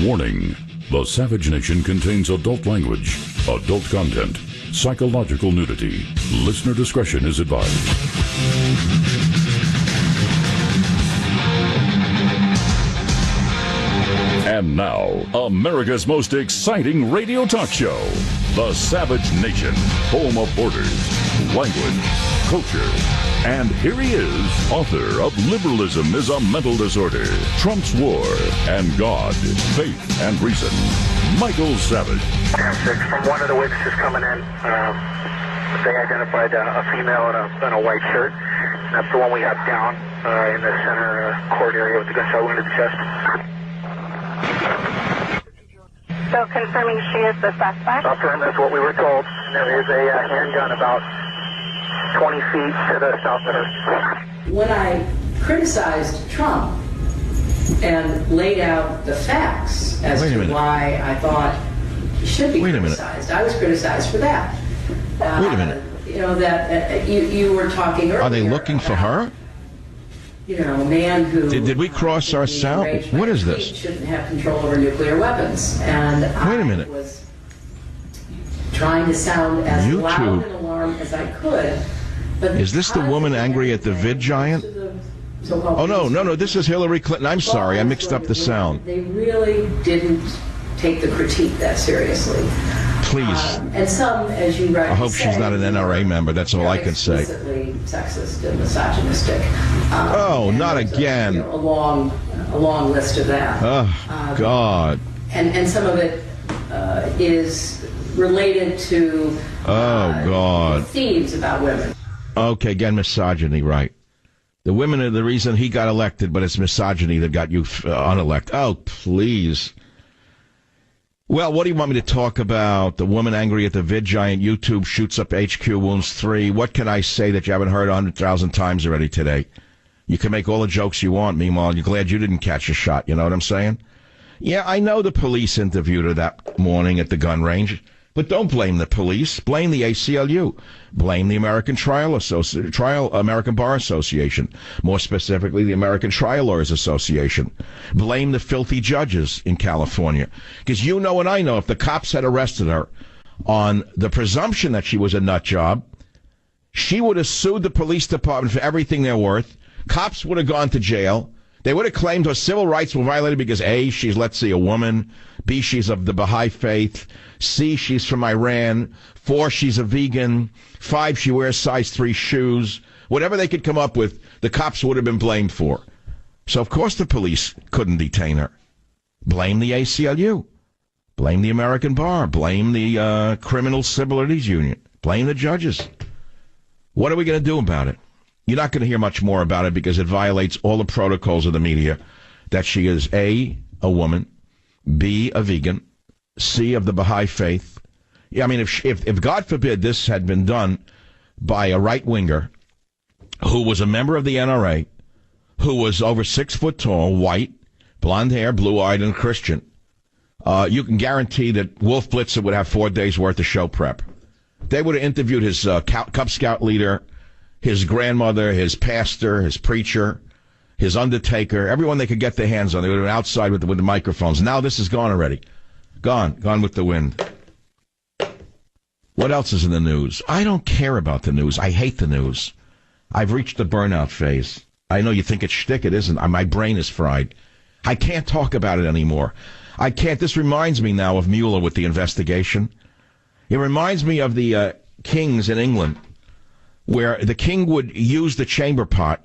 Warning: the Savage Nation contains adult language, adult content, psychological nudity. Listener discretion is advised. And now, America's most exciting radio talk show, The Savage Nation, home of borders, language, culture. And here he is, author of Liberalism is a Mental Disorder, Trump's War, and God, Faith, and Reason, Michael Savage. 10-6, from one of the witnesses coming in, they identified a female in a white shirt. That's the one we have down in the center court area with the gunshot wound to the chest. So confirming she is the suspect? Affirm, that's what we were told. There is a handgun about 20 feet to the south of her. When I criticized Trump and laid out the facts as to why I thought he should be criticized, I was criticized for that. Wait a minute. You know, that you were talking earlier. Are they looking for her? You know, a man who... Did we cross our sound? What is this? Shouldn't have control over nuclear weapons. And wait a minute. I was trying to sound as loud and alarmed as I could. But is this the woman angry at the vid giant? Oh, no, this is Hillary Clinton. I'm sorry, I mixed up the sound. They really didn't take the critique that seriously. Please. And some, as you rightly I hope say, she's not an NRA member, that's all I can say. Explicitly sexist and misogynistic. Not again. A long list of that. Oh, God. And some of it is related to God. themes about women. Okay, again, misogyny, right. The women are the reason he got elected, but it's misogyny that got you unelected. Oh, please. Well, what do you want me to talk about? The woman angry at the vid giant, YouTube shoots up HQ wounds 3. What can I say that you haven't heard 100,000 times already today? You can make all the jokes you want. Meanwhile, you're glad you didn't catch a shot. You know what I'm saying? Yeah, I know the police interviewed her that morning at the gun range. But don't blame the police. Blame the ACLU. Blame the American American Bar Association. More specifically, the American Trial Lawyers Association. Blame the filthy judges in California. Because you know and I know if the cops had arrested her on the presumption that she was a nut job, she would have sued the police department for everything they're worth. Cops would have gone to jail. They would have claimed her civil rights were violated because A, she's, let's see, a woman. B, she's of the Baha'i faith. C, she's from Iran. 4, she's a vegan. 5, she wears size 3 shoes. Whatever they could come up with, the cops would have been blamed for. So, of course, the police couldn't detain her. Blame the ACLU. Blame the American Bar. Blame the Criminal Civil Liberties Union. Blame the judges. What are we going to do about it? You're not going to hear much more about it because it violates all the protocols of the media that she is A, a woman, B, a vegan, C, of the Baha'i faith. Yeah, I mean, if God forbid this had been done by a right-winger who was a member of the NRA, who was over 6 foot tall, white, blonde hair, blue-eyed, and Christian, you can guarantee that Wolf Blitzer would have 4 days' worth of show prep. They would have interviewed his Cub Scout leader, his grandmother, his pastor, his preacher, his undertaker, everyone they could get their hands on. They would have been outside with the microphones. Now this is gone already. Gone with the wind. What else is in the news? I don't care about the news. I hate the news. I've reached the burnout phase. I know you think it's shtick. It isn't. My brain is fried. I can't talk about it anymore. I can't. This reminds me now of Mueller with the investigation. It reminds me of the kings in England, where the king would use the chamber pot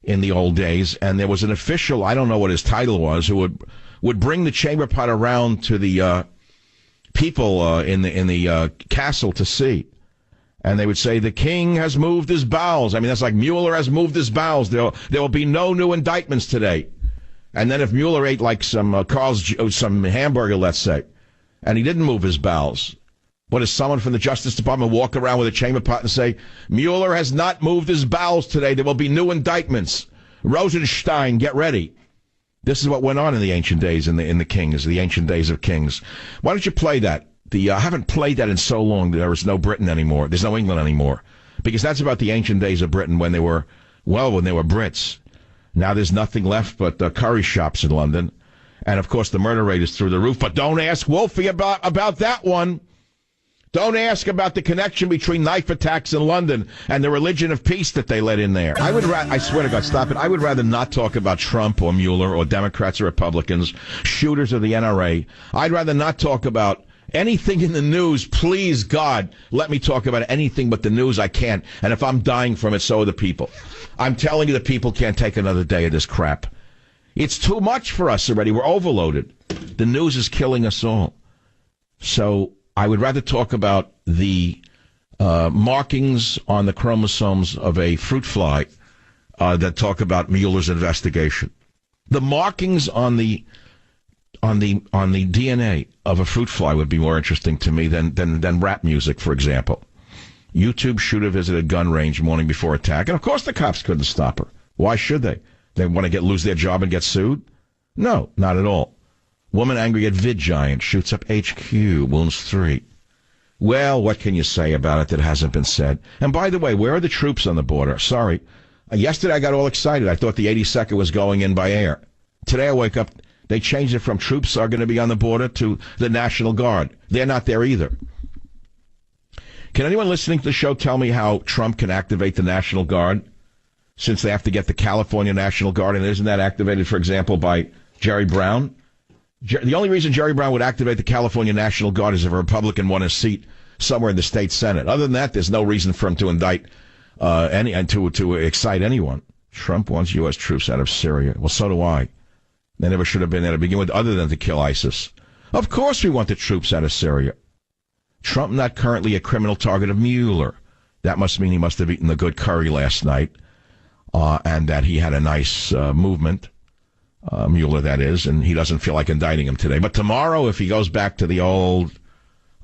in the old days, and there was an official, I don't know what his title was, who would bring the chamber pot around to the people in the castle to see. And they would say, the king has moved his bowels. I mean, that's like Mueller has moved his bowels. There will be no new indictments today. And then if Mueller ate like some hamburger, let's say, and he didn't move his bowels, what does someone from the Justice Department walk around with a chamber pot and say, Mueller has not moved his bowels today. There will be new indictments. Rosenstein, get ready. This is what went on in the ancient days in the kings, the ancient days of kings. Why don't you play that? I haven't played that in so long. There is no Britain anymore. There's no England anymore. Because that's about the ancient days of Britain when they were Brits. Now there's nothing left but curry shops in London And, of course, the murder rate is through the roof. But don't ask Wolfie about that one. Don't ask about the connection between knife attacks in London and the religion of peace that they let in there. I swear to God, stop it. I would rather not talk about Trump or Mueller or Democrats or Republicans, shooters of the NRA. I'd rather not talk about anything in the news. Please, God, let me talk about anything but the news. I can't. And if I'm dying from it, so are the people. I'm telling you, the people can't take another day of this crap. It's too much for us already. We're overloaded. The news is killing us all. So I would rather talk about the markings on the chromosomes of a fruit fly that talk about Mueller's investigation. The markings on the DNA of a fruit fly would be more interesting to me than rap music, for example. YouTube shooter visited gun range morning before attack, and of course the cops couldn't stop her. Why should they? They want to lose their job and get sued? No, not at all. Woman angry at vid giant shoots up HQ, wounds 3. Well, what can you say about it that hasn't been said? And by the way, where are the troops on the border? Sorry. Yesterday I got all excited. I thought the 82nd was going in by air. Today I wake up, they changed it from troops are going to be on the border to the National Guard. They're not there either. Can anyone listening to the show tell me how Trump can activate the National Guard, since they have to get the California National Guard, and isn't that activated, for example, by Jerry Brown? The only reason Jerry Brown would activate the California National Guard is if a Republican won a seat somewhere in the state Senate. Other than that, there's no reason for him to indict to excite anyone. Trump wants U.S. troops out of Syria. Well, so do I. They never should have been there to begin with, other than to kill ISIS. Of course we want the troops out of Syria. Trump not currently a criminal target of Mueller. That must mean he must have eaten the good curry last night, and that he had a nice movement. Mueller, that is, and he doesn't feel like indicting him today. But tomorrow, if he goes back to the old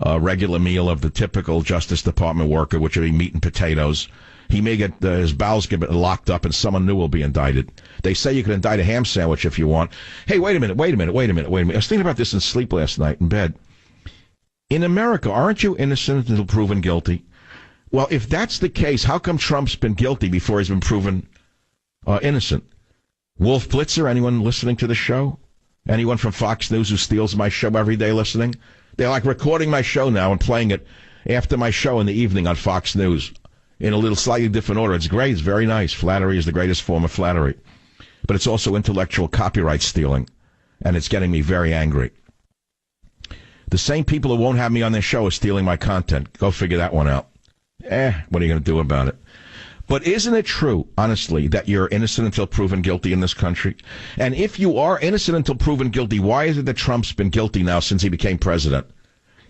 regular meal of the typical Justice Department worker, which would be meat and potatoes, he may get his bowels get locked up and someone new will be indicted. They say you can indict a ham sandwich if you want. Hey, wait a minute. I was thinking about this in sleep last night in bed. In America, aren't you innocent until proven guilty? Well, if that's the case, how come Trump's been guilty before he's been proven innocent? Wolf Blitzer, anyone listening to the show? Anyone from Fox News who steals my show every day listening? They're like recording my show now and playing it after my show in the evening on Fox News in a little slightly different order. It's great. It's very nice. Flattery is the greatest form of flattery. But it's also intellectual copyright stealing, and it's getting me very angry. The same people who won't have me on their show are stealing my content. Go figure that one out. What are you going to do about it? But isn't it true, honestly, that you're innocent until proven guilty in this country? And if you are innocent until proven guilty, why is it that Trump's been guilty now since he became president?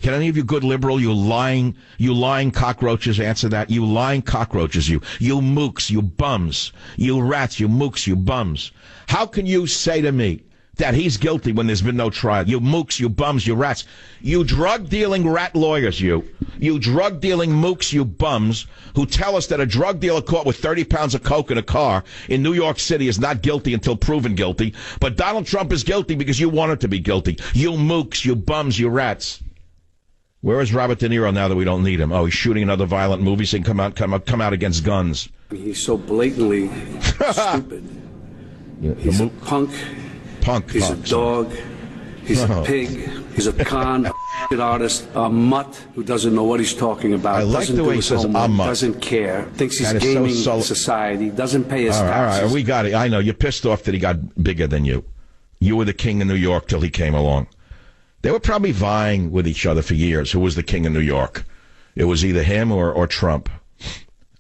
Can any of you good liberal, you lying cockroaches answer that? You lying cockroaches, you mooks, you bums, you rats, you mooks, you bums. How can you say to me that he's guilty when there's been no trial? You mooks, you bums, you rats. You drug-dealing rat lawyers, you drug-dealing mooks, you bums, who tell us that a drug dealer caught with 30 pounds of coke in a car in New York City is not guilty until proven guilty, but Donald Trump is guilty because you want him to be guilty. You mooks, you bums, you rats. Where is Robert De Niro now that we don't need him? Oh, he's shooting another violent movie so he can come out against guns. He's so blatantly stupid. Yeah, he's a punk. He's a dog. He's a pig. He's a con, a artist, a mutt who doesn't know what he's talking about. I like the way he says homework, doesn't care, thinks he's gaming society, doesn't pay his taxes. All right, we got it. I know. You're pissed off that he got bigger than you. You were the king of New York till he came along. They were probably vying with each other for years. Who was the king of New York? It was either him or Trump.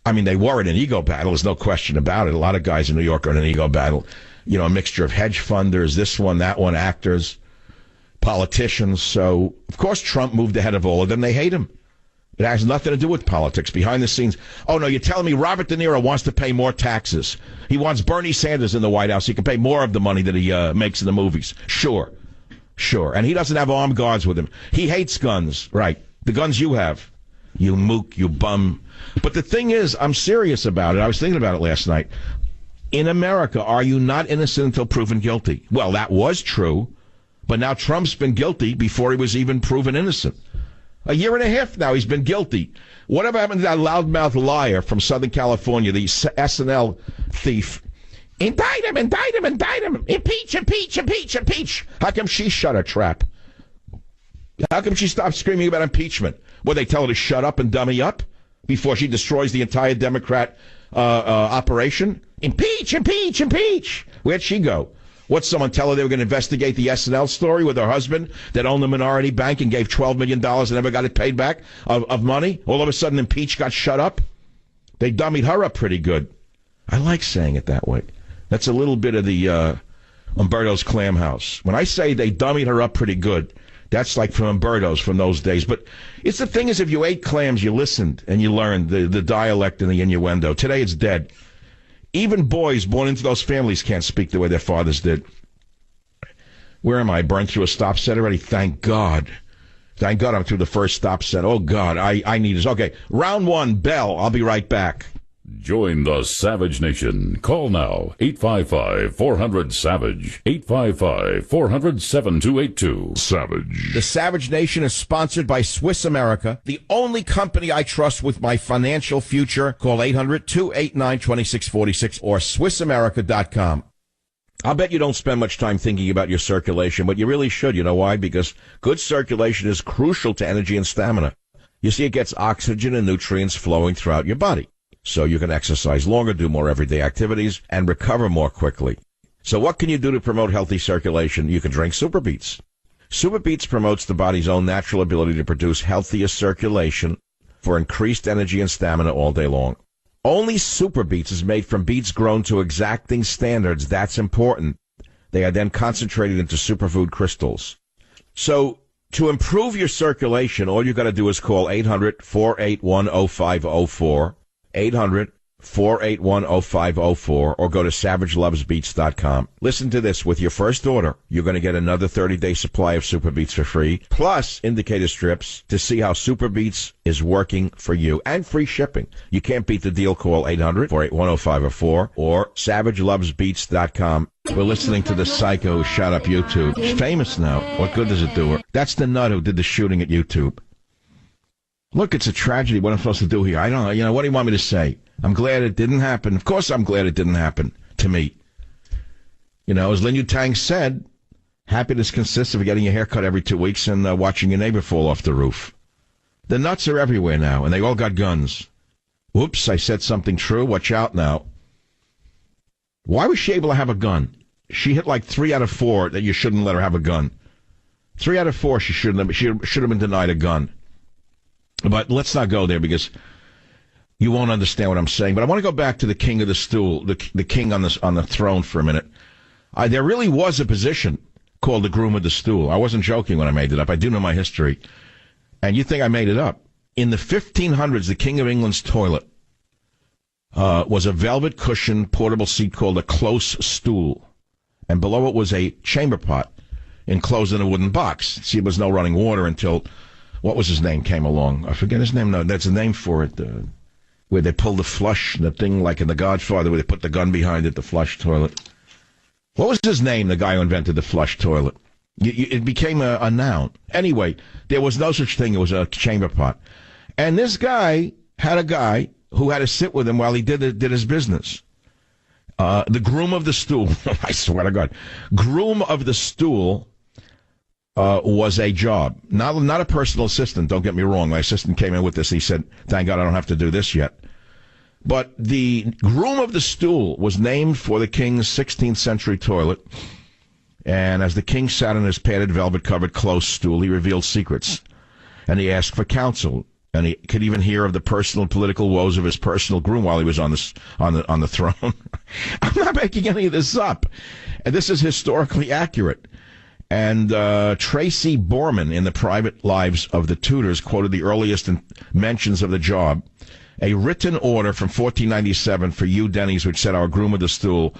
I mean, they were in an ego battle. There's no question about it. A lot of guys in New York are in an ego battle. You know, a mixture of hedge funders, this one, that one, actors, politicians. So, of course, Trump moved ahead of all of them. They hate him. It has nothing to do with politics. Behind the scenes, oh, no, you're telling me Robert De Niro wants to pay more taxes. He wants Bernie Sanders in the White House. He can pay more of the money that he makes in the movies. Sure. And he doesn't have armed guards with him. He hates guns. Right. The guns you have. You mook, you bum. But the thing is, I'm serious about it. I was thinking about it last night. In America, are you not innocent until proven guilty? Well, that was true. But now Trump's been guilty before he was even proven innocent. A year and a half now he's been guilty. Whatever happened to that loudmouth liar from Southern California, the SNL thief? Indict him, indict him, indict him. Impeach, impeach, impeach, impeach. How come she shut her trap? How come she stopped screaming about impeachment? Well, they tell her to shut up and dummy up before she destroys the entire Democrat operation? Impeach, impeach, impeach. Where'd she go? What'd someone tell her they were going to investigate the SNL story with her husband that owned the minority bank and gave $12 million and never got it paid back of money? All of a sudden, impeach got shut up? They dummied her up pretty good. I like saying it that way. That's a little bit of the Umberto's Clam House. When I say they dummied her up pretty good, that's like from Umberto's from those days. But it's the thing is, if you ate clams, you listened and you learned the dialect and the innuendo. Today it's dead. Even boys born into those families can't speak the way their fathers did. Where am I? Burned through a stop set already? Thank God. Thank God I'm through the first stop set. Oh, God, I need this. Okay, round one, bell. I'll be right back. Join the Savage Nation. Call now, 855-400-SAVAGE, 855-400-7282. Savage. The Savage Nation is sponsored by Swiss America, the only company I trust with my financial future. Call 800-289-2646 or SwissAmerica.com. I'll bet you don't spend much time thinking about your circulation, but you really should. You know why? Because good circulation is crucial to energy and stamina. You see, it gets oxygen and nutrients flowing throughout your body, so you can exercise longer, do more everyday activities, and recover more quickly. So what can you do to promote healthy circulation? You can drink Super Beets. Super Beets promotes the body's own natural ability to produce healthier circulation for increased energy and stamina all day long. Only Super Beets is made from beets grown to exacting standards. That's important. They are then concentrated into superfood crystals. So to improve your circulation, all you got to do is call 800-481-0504, 800-481-0504, or go to SavageLovesBeats.com. Listen to this. With your first order, you're going to get another 30-day supply of Super Beets for free, plus indicator strips to see how Super Beets is working for you, and free shipping. You can't beat the deal. Call 800-481-0504 or SavageLovesBeats.com. We're listening to the psycho who shot up YouTube. She's famous now. What good does it do her? That's the nut who did the shooting at YouTube. Look, it's a tragedy. What am I supposed to do here? I don't know. You know, what do you want me to say? I'm glad it didn't happen. Of course I'm glad it didn't happen to me. You know, as Lin Yu Tang said, happiness consists of getting your hair cut every 2 weeks and watching your neighbor fall off the roof. The nuts are everywhere now, and they all got guns. Whoops, I said something true. Watch out now. Why was she able to have a gun? She hit like 3 out of 4 that you shouldn't let her have a gun. 3 out of 4 she should have been denied a gun. But let's not go there because you won't understand what I'm saying. But I want to go back to the king of the stool, the king on the throne for a minute. There really was a position called the groom of the stool. I wasn't joking when I made it up. I do know my history. And you think I made it up. In the 1500s, the King of England's toilet was a velvet cushion portable seat called a close stool. And below it was a chamber pot enclosed in a wooden box. See, there was no running water until... What was his name came along? I forget his name. No, that's a name for it. Where they pull the flush, the thing like in The Godfather, where they put the gun behind it, the flush toilet. What was his name, the guy who invented the flush toilet? It became a noun. Anyway, there was no such thing. It was a chamber pot. And this guy had a guy who had to sit with him while he did his business. The groom of the stool, I swear to God, groom of the stool was a job. Not a personal assistant, don't get me wrong. My assistant came in with this. He said, thank God I don't have to do this yet. But the groom of the stool was named for the king's 16th century toilet. And as the king sat on his padded velvet-covered close stool, he revealed secrets. And he asked for counsel. And he could even hear of the personal and political woes of his personal groom while he was on the throne. I'm not making any of this up. And this is historically accurate. And Tracy Borman in the Private Lives of the Tudors quoted the earliest mentions of the job, a written order from 1497 for Hugh Denny's, which said, our groom of the stool.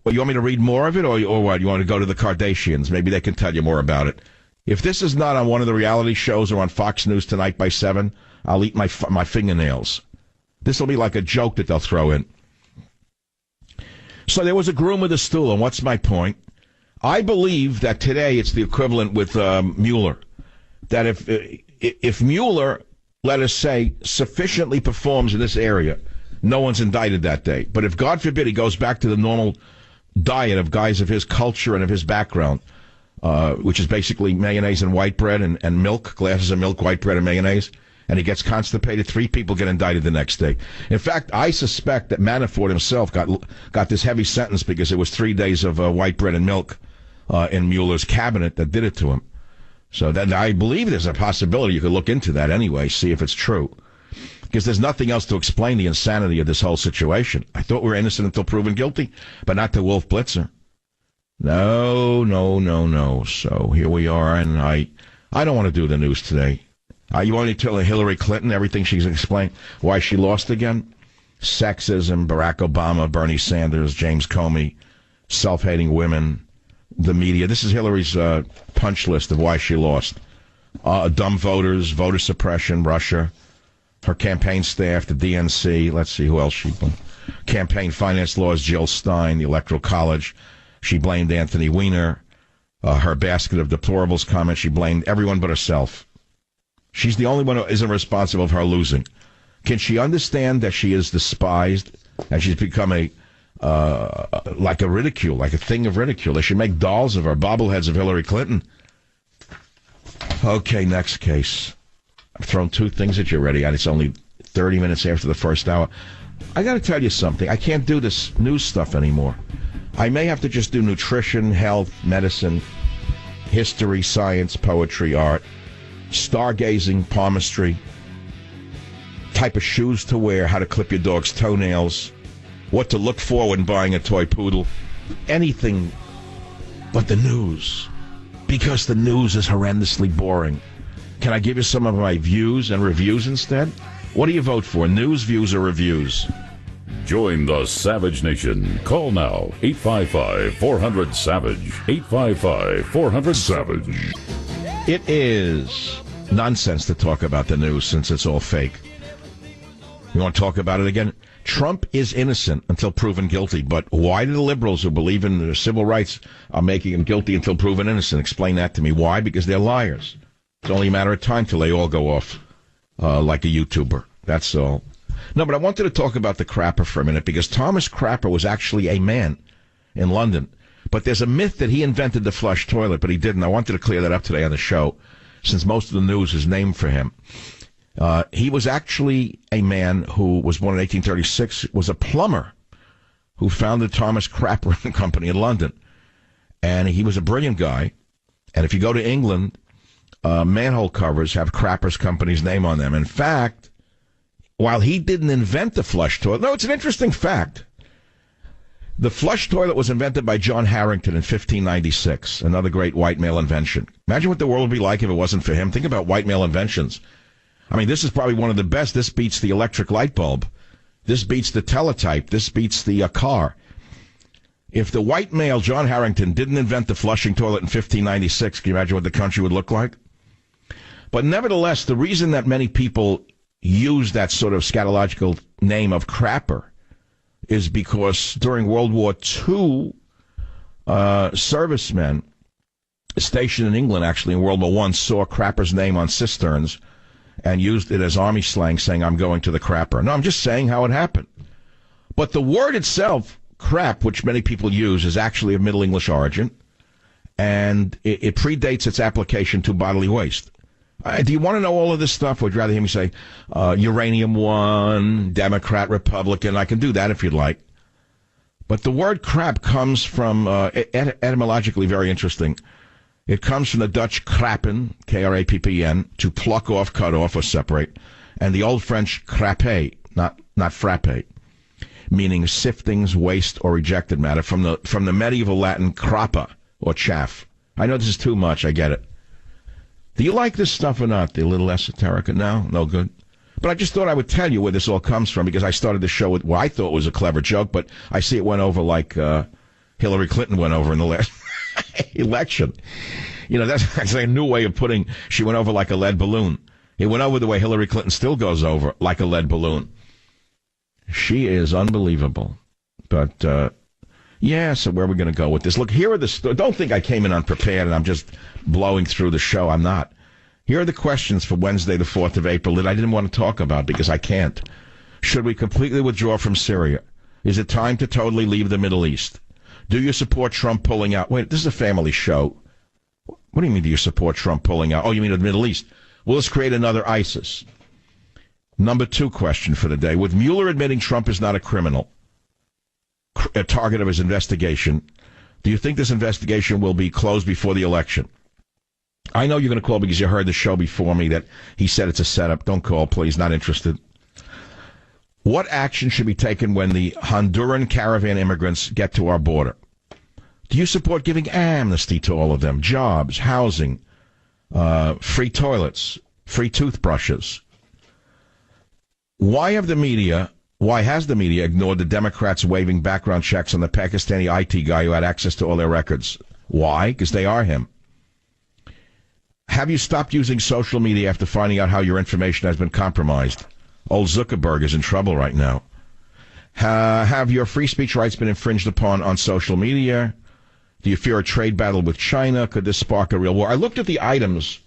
Well, you want me to read more of it, or what? You want to go to the Kardashians? Maybe they can tell you more about it. If this is not on one of the reality shows or on Fox News tonight by 7, I'll eat my fingernails. This will be like a joke that they'll throw in. So there was a groom of the stool, and what's my point? I believe that today it's the equivalent with Mueller. That if Mueller, let us say, sufficiently performs in this area, no one's indicted that day. But if, God forbid, he goes back to the normal diet of guys of his culture and of his background, which is basically mayonnaise and white bread and milk, glasses of milk, white bread, and mayonnaise, and he gets constipated, 3 people get indicted the next day. In fact, I suspect that Manafort himself got this heavy sentence because it was 3 days of white bread and milk in Mueller's cabinet that did it to him. So that I believe there's a possibility you could look into that anyway, see if it's true. Because there's nothing else to explain the insanity of this whole situation. I thought we were innocent until proven guilty, but not to Wolf Blitzer. No. So here we are, and I don't want to do the news today. You want me to tell Hillary Clinton everything she's explained, why she lost again? Sexism, Barack Obama, Bernie Sanders, James Comey, self-hating women, the media. This is Hillary's punch list of why she lost. Dumb voters, voter suppression, Russia, her campaign staff, the DNC. Let's see who else she blamed. Campaign finance laws, Jill Stein, the Electoral College. She blamed Anthony Weiner. Her basket of deplorables comment, she blamed everyone but herself. She's the only one who isn't responsible for her losing. Can she understand that she is despised and she's become like a ridicule, like a thing of ridicule? They should make dolls of her, bobbleheads of Hillary Clinton. Okay, next case. I've thrown 2 things at you already, and it's only 30 minutes after the first hour. I got to tell you something. I can't do this news stuff anymore. I may have to just do nutrition, health, medicine, history, science, poetry, art, stargazing, palmistry, type of shoes to wear, how to clip your dog's toenails, what to look for when buying a toy poodle, anything but the news, because the news is horrendously boring. Can I give you some of my views and reviews instead? What do you vote for, news, views, or reviews? Join the Savage Nation. Call now, 855-400-SAVAGE, 855-400-SAVAGE. It is nonsense to talk about the news since it's all fake. You want to talk about it again? Trump is innocent until proven guilty, but why do the liberals who believe in their civil rights are making him guilty until proven innocent? Explain that to me. Why? Because they're liars. It's only a matter of time till they all go off like a YouTuber. That's all. No, but I wanted to talk about the crapper for a minute because Thomas Crapper was actually a man in London. But there's a myth that he invented the flush toilet, but he didn't. I wanted to clear that up today on the show, since most of the news is named for him. He was actually a man who was born in 1836, was a plumber who founded Thomas Crapper Company in London. And he was a brilliant guy. And if you go to England, manhole covers have Crapper's Company's name on them. In fact, while he didn't invent the flush toilet, no, it's an interesting fact. The flush toilet was invented by John Harrington in 1596, another great white male invention. Imagine what the world would be like if it wasn't for him. Think about white male inventions. I mean, this is probably one of the best. This beats the electric light bulb. This beats the teletype. This beats the car. If the white male, John Harrington, didn't invent the flushing toilet in 1596, can you imagine what the country would look like? But nevertheless, the reason that many people use that sort of scatological name of crapper is because during World War II, servicemen stationed in England, actually in World War I, saw Crapper's name on cisterns and used it as army slang, saying, I'm going to the crapper. No, I'm just saying how it happened. But the word itself, crap, which many people use, is actually of Middle English origin, and it predates its application to bodily waste. Do you want to know all of this stuff? Would you rather hear me say uranium one, Democrat, Republican? I can do that if you'd like. But the word crap comes from, etymologically very interesting. It comes from the Dutch krappen, K-R-A-P-P-N, to pluck off, cut off, or separate, and the Old French crapé, not frappe, meaning siftings, waste, or rejected matter, from the medieval Latin crappa, or chaff. I know this is too much, I get it. Do you like this stuff or not? The little esoteric? No? No good? But I just thought I would tell you where this all comes from, because I started the show with what I thought was a clever joke, but I see it went over like Hillary Clinton went over in the last election. You know, that's a new way of putting, she went over like a lead balloon. It went over the way Hillary Clinton still goes over, like a lead balloon. She is unbelievable. But, yeah, so where are we going to go with this? Look, here are the... Don't think I came in unprepared and I'm just blowing through the show. I'm not. Here are the questions for Wednesday, the 4th of April, that I didn't want to talk about because I can't. Should we completely withdraw from Syria? Is it time to totally leave the Middle East? Do you support Trump pulling out? Wait, this is a family show. What do you mean, do you support Trump pulling out? Oh, you mean the Middle East? Will this create another ISIS? Number 2 question for the day. With Mueller admitting Trump is not a criminal, a target of his investigation, do you think this investigation will be closed before the election? I know you're going to call because you heard the show before me that he said it's a setup. Don't call, please. Not interested. What action should be taken when the Honduran caravan immigrants get to our border? Do you support giving amnesty to all of them? Jobs, housing, free toilets, free toothbrushes. Why has the media ignored the Democrats waiving background checks on the Pakistani IT guy who had access to all their records? Why? Because they are him. Have you stopped using social media after finding out how your information has been compromised? Old Zuckerberg is in trouble right now. Have your free speech rights been infringed upon on social media? Do you fear a trade battle with China? Could this spark a real war? I looked at the items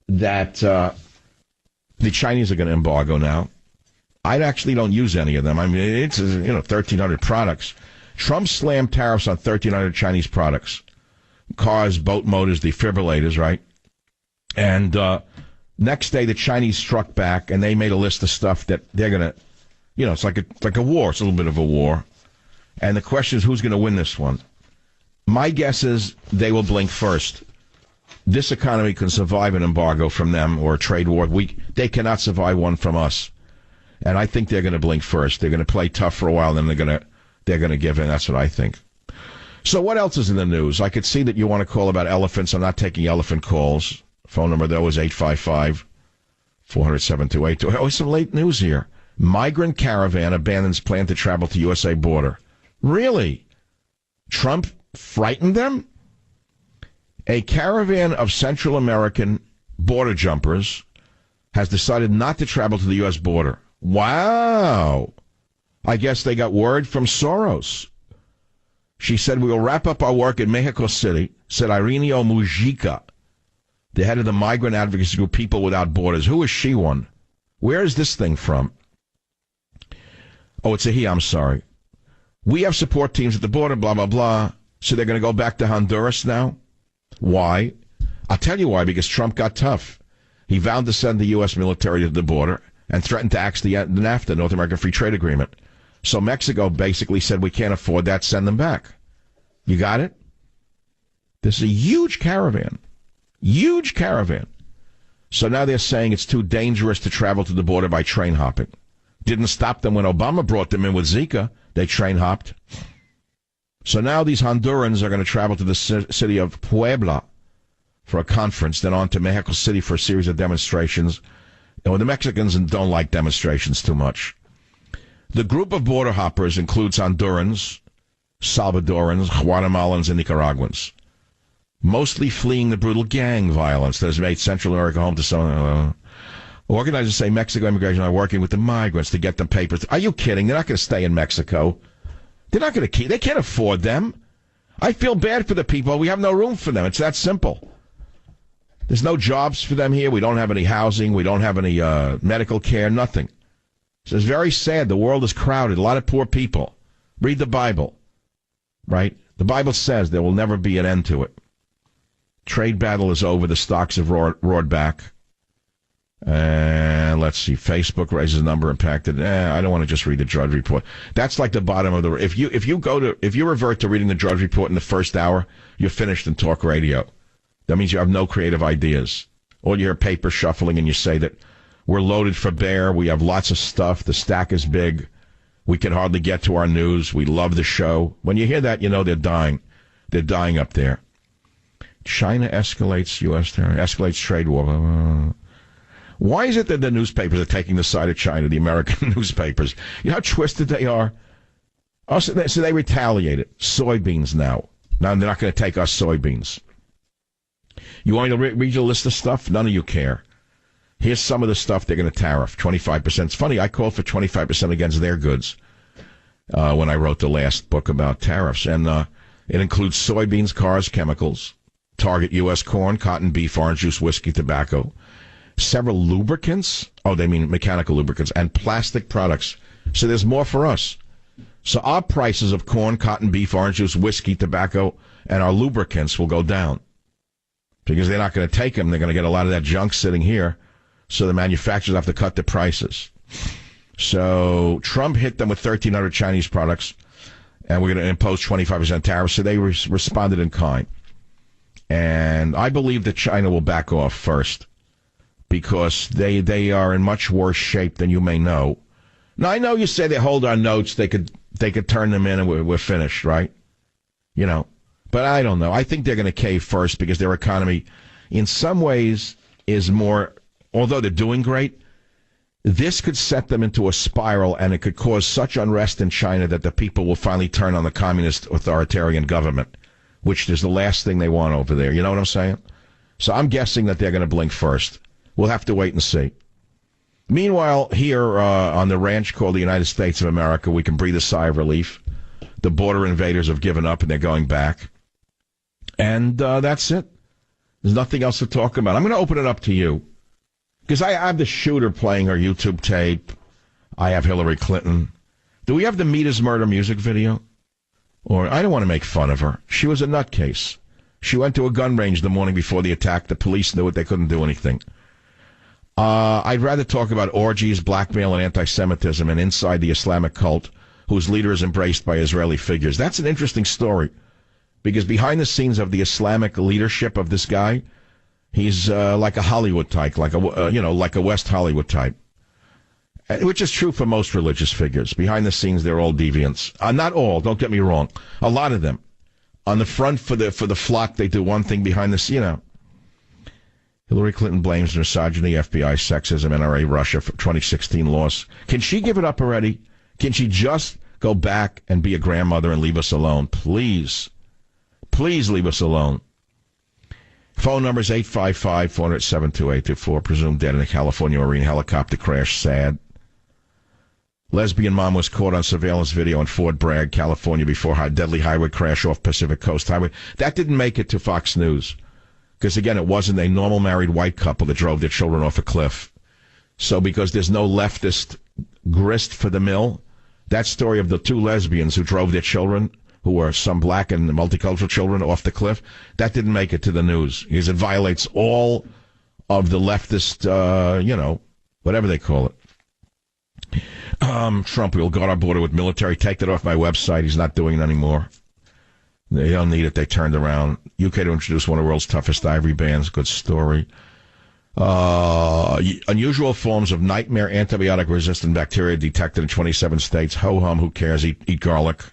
that the Chinese are going to embargo now. I actually don't use any of them. I mean, it's 1,300 products. Trump slammed tariffs on 1,300 Chinese products. Cars, boat motors, defibrillators, right? And next day, the Chinese struck back, and they made a list of stuff that they're going to, it's like a war. It's a little bit of a war. And the question is, who's going to win this one? My guess is they will blink first. This economy can survive an embargo from them or a trade war. They cannot survive one from us. And I think they're going to blink first. They're going to play tough for a while, then they're going to give in. That's what I think. So what else is in the news? I could see that you want to call about elephants. I'm not taking elephant calls. Phone number, though, is 855-400-7282. Oh, some late news here. Migrant caravan abandons plan to travel to USA border. Really? Trump frightened them? A caravan of Central American border jumpers has decided not to travel to the U.S. border. Wow. I guess they got word from Soros. She said, we will wrap up our work in Mexico City, said Ireneo Mujica, the head of the migrant advocacy group People Without Borders. Who is she one? Where is this thing from? Oh, it's a he, I'm sorry. We have support teams at the border, blah, blah, blah. So they're going to go back to Honduras now? Why? I'll tell you why, because Trump got tough. He vowed to send the U.S. military to the border and threatened to axe the NAFTA, North American Free Trade Agreement. So Mexico basically said, we can't afford that, send them back. You got it? This is a huge caravan. Huge caravan. So now they're saying it's too dangerous to travel to the border by train hopping. Didn't stop them when Obama brought them in with Zika. They train hopped. So now these Hondurans are going to travel to the city of Puebla for a conference, then on to Mexico City for a series of demonstrations. The Mexicans don't like demonstrations too much. The group of border hoppers includes Hondurans, Salvadorans, Guatemalans, and Nicaraguans, mostly fleeing the brutal gang violence that has made Central America home to some. Organizers say Mexico immigration are working with the migrants to get them papers. Are you kidding? They're not going to stay in Mexico. They're not going to keep. They can't afford them. I feel bad for the people. We have no room for them. It's that simple. There's no jobs for them here. We don't have any housing. We don't have any medical care. Nothing. So it's very sad. The world is crowded. A lot of poor people. Read the Bible. Right? The Bible says there will never be an end to it. Trade battle is over. The stocks have roared back. Let's see. Facebook raises number impacted. I don't want to just read the Drudge Report. That's like the bottom of the. If you revert to reading the Drudge Report in the first hour, you're finished in talk radio. That means you have no creative ideas. Or you hear paper shuffling and you say that we're loaded for bear. We have lots of stuff. The stack is big. We can hardly get to our news. We love the show. When you hear that, you know they're dying. They're dying up there. China escalates U.S. terror, escalates trade war. Why is it that the newspapers are taking the side of China, the American newspapers? You know how twisted they are? Oh, so they retaliated. Soybeans now. Now they're not going to take our soybeans. You want me to read you a list of stuff? None of you care. Here's some of the stuff they're going to tariff, 25%. It's funny, I called for 25% against their goods when I wrote the last book about tariffs. And it includes soybeans, cars, chemicals, target U.S. corn, cotton, beef, orange juice, whiskey, tobacco, several lubricants, they mean mechanical lubricants, and plastic products So there's more for us. So our prices of corn, cotton, beef, orange juice, whiskey, tobacco, and our lubricants will go down. Because they're not going to take them. They're going to get a lot of that junk sitting here. So the manufacturers have to cut the prices. So Trump hit them with 1,300 Chinese products, and we're going to impose 25% tariffs. So they responded in kind. And I believe that China will back off first because they are in much worse shape than you may know. Now, I know you say they hold our notes. They could turn them in and we're finished, right? You know. But I don't know. I think they're going to cave first because their economy, in some ways, is more, although they're doing great, this could set them into a spiral, and it could cause such unrest in China that the people will finally turn on the communist authoritarian government, which is the last thing they want over there. You know what I'm saying? So I'm guessing that they're going to blink first. We'll have to wait and see. Meanwhile, here on the ranch called the United States of America, we can breathe a sigh of relief. The border invaders have given up, and they're going back. And that's it. There's nothing else to talk about. I'm going to open it up to you. Because I have the shooter playing her YouTube tape. I have Hillary Clinton. Do we have the Meet His Murder music video? Or I don't want to make fun of her. She was a nutcase. She went to a gun range the morning before the attack. The police knew it. They couldn't do anything. I'd rather talk about orgies, blackmail, and anti-Semitism and inside the Islamic cult, whose leader is embraced by Israeli figures. That's an interesting story. Because behind the scenes of the Islamic leadership of this guy, he's like a Hollywood type, like a West Hollywood type, which is true for most religious figures. Behind the scenes, they're all deviants. Not all. Don't get me wrong. A lot of them. On the front for the flock, they do one thing. Behind the Hillary Clinton blames misogyny, FBI, sexism, NRA, Russia for 2016 loss. Can she give it up already? Can she just go back and be a grandmother and leave us alone? Please. Please leave us alone. Phone number is 855-407-2824. Presumed dead in a California Marine helicopter crash. Sad. Lesbian mom was caught on surveillance video in Fort Bragg, California, before a deadly highway crash off Pacific Coast Highway. That didn't make it to Fox News. Because, again, it wasn't a normal married white couple that drove their children off a cliff. So because there's no leftist grist for the mill, that story of the two lesbians who drove their children, who were some black and multicultural children, off the cliff, that didn't make it to the news because it violates all of the leftist, whatever they call it. Trump will guard our border with military. Take that off my website. He's not doing it anymore. They don't need it. They turned around. UK to introduce one of the world's toughest ivory bans. Good story. Unusual forms of nightmare antibiotic-resistant bacteria detected in 27 states. Ho-hum, who cares? Eat garlic.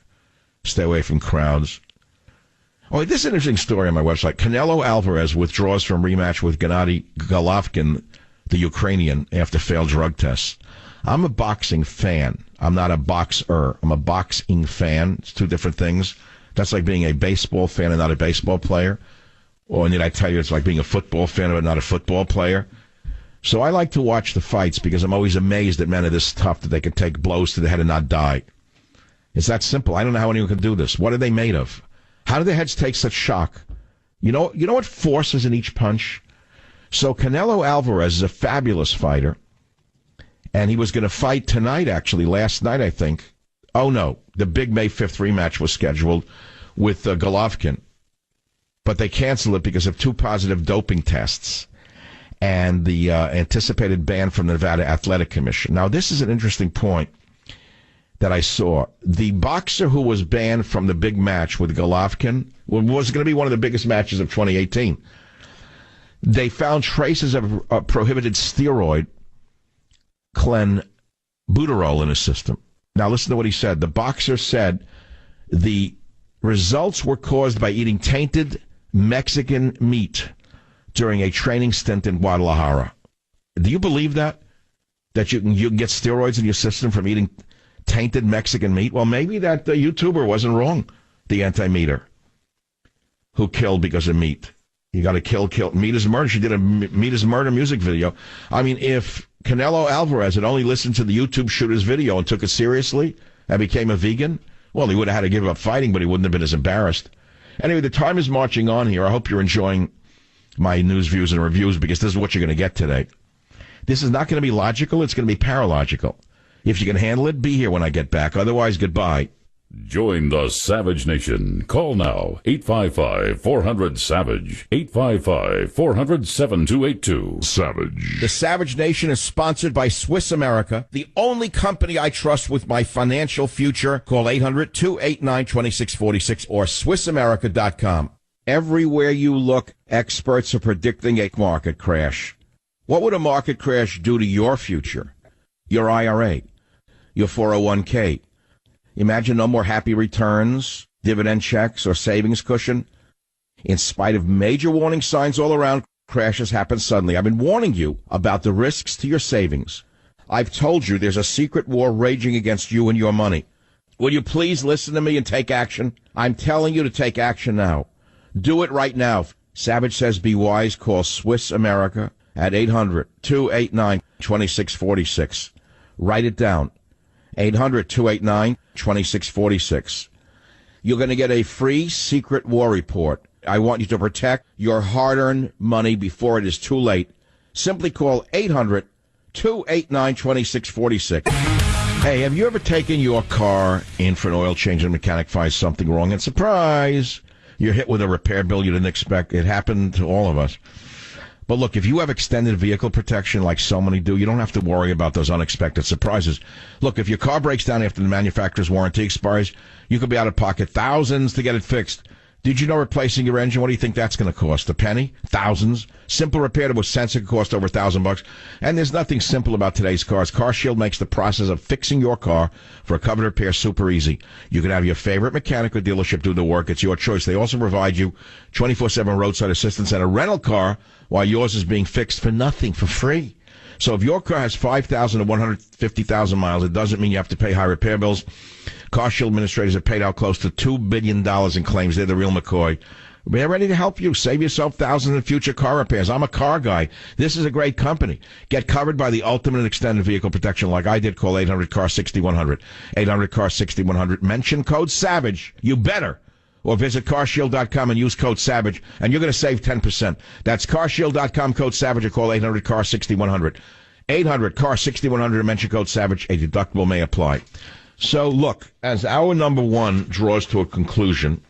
Stay away from crowds. Oh, this is an interesting story on my website. Canelo Alvarez withdraws from rematch with Gennady Golovkin, the Ukrainian, after failed drug tests. I'm a boxing fan. I'm not a boxer. I'm a boxing fan. It's two different things. That's like being a baseball fan and not a baseball player. Or did I tell you it's like being a football fan but not a football player? So I like to watch the fights because I'm always amazed that men are this tough that they can take blows to the head and not die. It's that simple. I don't know how anyone can do this. What are they made of? How do their heads take such shock? You know what force is in each punch? So Canelo Alvarez is a fabulous fighter. And he was going to fight tonight, actually, last night, I think. Oh, no. The big May 5th rematch was scheduled with Golovkin. But they canceled it because of 2 positive doping tests and the anticipated ban from the Nevada Athletic Commission. Now, this is an interesting point that I saw. The boxer who was banned from the big match with Golovkin was going to be one of the biggest matches of 2018. They found traces of a prohibited steroid, clenbuterol, in his system. Now, listen to what he said. The boxer said the results were caused by eating tainted Mexican meat during a training stint in Guadalajara. Do you believe that? That you can get steroids in your system from eating tainted Mexican meat? Well, maybe that YouTuber wasn't wrong, the anti-meater, who killed because of meat. You got to kill. Meat is murder. She did a Meat is Murder music video. I mean, if Canelo Alvarez had only listened to the YouTube shooter's video and took it seriously and became a vegan, well, he would have had to give up fighting, but he wouldn't have been as embarrassed. Anyway, the time is marching on here. I hope you're enjoying my news, views, and reviews because this is what you're going to get today. This is not going to be logical. It's going to be paralogical. If you can handle it, be here when I get back. Otherwise, goodbye. Join the Savage Nation. Call now, 855-400-SAVAGE, 855-400-7282. Savage. The Savage Nation is sponsored by Swiss America, the only company I trust with my financial future. Call 800-289-2646 or SwissAmerica.com. Everywhere you look, experts are predicting a market crash. What would a market crash do to your future, your IRA, your 401k? Imagine no more happy returns, dividend checks, or savings cushion. In spite of major warning signs all around, crashes happen suddenly. I've been warning you about the risks to your savings. I've told you there's a secret war raging against you and your money. Will you please listen to me and take action? I'm telling you to take action now. Do it right now. Savage says be wise. Call Swiss America at 800-289-2646. Write it down. 800-289-2646. You're going to get a free secret war report. I want you to protect your hard-earned money before it is too late. Simply call 800-289-2646. Hey, have you ever taken your car in for an oil change and the mechanic finds something wrong and surprise, you're hit with a repair bill you didn't expect? It happened to all of us. But look, if you have extended vehicle protection like so many do, you don't have to worry about those unexpected surprises. Look, if your car breaks down after the manufacturer's warranty expires, you could be out of pocket thousands to get it fixed. Did you know replacing your engine, what do you think that's going to cost? A penny? Thousands? Simple repair with sensor could cost over $1,000. And there's nothing simple about today's cars. CarShield makes the process of fixing your car for a covered repair super easy. You can have your favorite mechanic or dealership do the work. It's your choice. They also provide you 24/7 roadside assistance and a rental car while yours is being fixed for nothing, for free. So if your car has 5,000 to 150,000 miles, it doesn't mean you have to pay high repair bills. CarShield administrators have paid out close to $2 billion in claims. They're the real McCoy. They're ready to help you. Save yourself thousands in future car repairs. I'm a car guy. This is a great company. Get covered by the ultimate extended vehicle protection like I did. Call 800-CAR-6100. 800-CAR-6100. Mention code SAVAGE. You better. Or visit carshield.com and use code SAVAGE, and you're going to save 10%. That's carshield.com, code SAVAGE, or call 800-CAR-6100. 800-CAR-6100 and mention code SAVAGE. A deductible may apply. So, look, as our number one draws to a conclusion,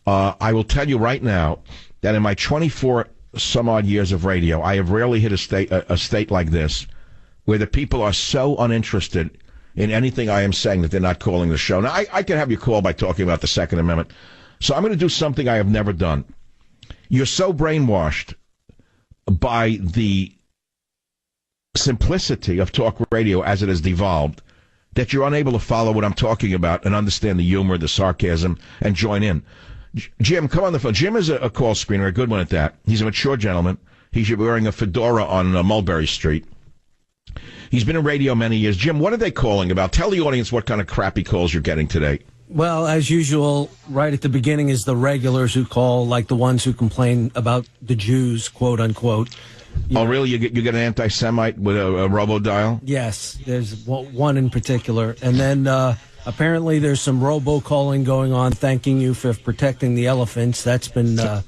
I will tell you right now that in my 24-some-odd years of radio, I have rarely hit a state like this, where the people are so uninterested in anything I am saying that they're not calling the show. Now, I can have you call by talking about the Second Amendment. So I'm going to do something I have never done. You're so brainwashed by the simplicity of talk radio as it has devolved that you're unable to follow what I'm talking about and understand the humor, the sarcasm, and join in. Jim, come on the phone. Jim is a call screener, a good one at that. He's a mature gentleman. He should be wearing a fedora on Mulberry Street. He's been in radio many years. Jim, what are they calling about? Tell the audience what kind of crappy calls you're getting today. Well, as usual, right at the beginning is the regulars who call, like the ones who complain about the Jews, quote unquote. Really? You get an anti-Semite with a robo-dial? Yes, there's one in particular. And then apparently there's some robo-calling going on, thanking you for protecting the elephants. That's been a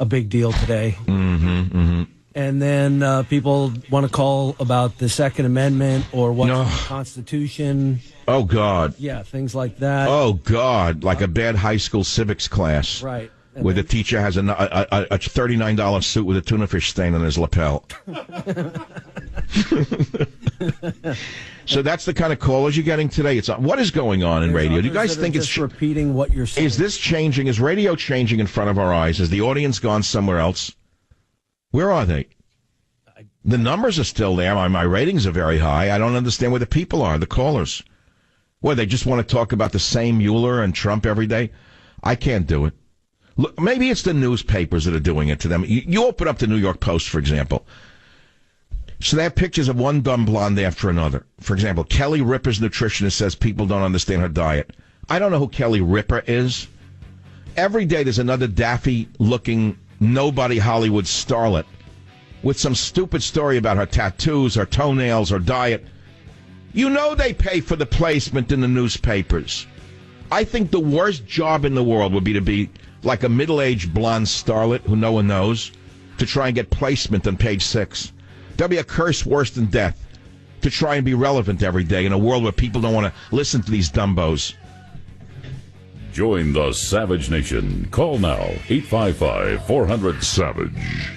big deal today. Mm-hmm, mm-hmm. And then people want to call about the Second Amendment or what's in the Constitution. Oh, God. Yeah, things like that. Oh, God, like a bad high school civics class. Right. Where the teacher has a $39 suit with a tuna fish stain on his lapel. So that's the kind of callers you're getting today. What is going on in radio? Do you guys think it's repeating what you're saying? Is this changing? Is radio changing in front of our eyes? Has the audience gone somewhere else? Where are they? The numbers are still there. My ratings are very high. I don't understand where the people are, the callers. Well, they just want to talk about the same Mueller and Trump every day? I can't do it. Look, maybe it's the newspapers that are doing it to them. You open up the New York Post, for example. So they have pictures of one dumb blonde after another. For example, Kelly Ripa's nutritionist says people don't understand her diet. I don't know who Kelly Ripa is. Every day there's another daffy-looking, nobody Hollywood starlet with some stupid story about her tattoos, her toenails, her diet. You know they pay for the placement in the newspapers. I think the worst job in the world would be to be like a middle-aged blonde starlet who no one knows to try and get placement on page 6. There'll be a curse worse than death. to try and be relevant every day in a world where people don't want to listen to these dumbos. Join the Savage Nation. Call now, 855-400-SAVAGE.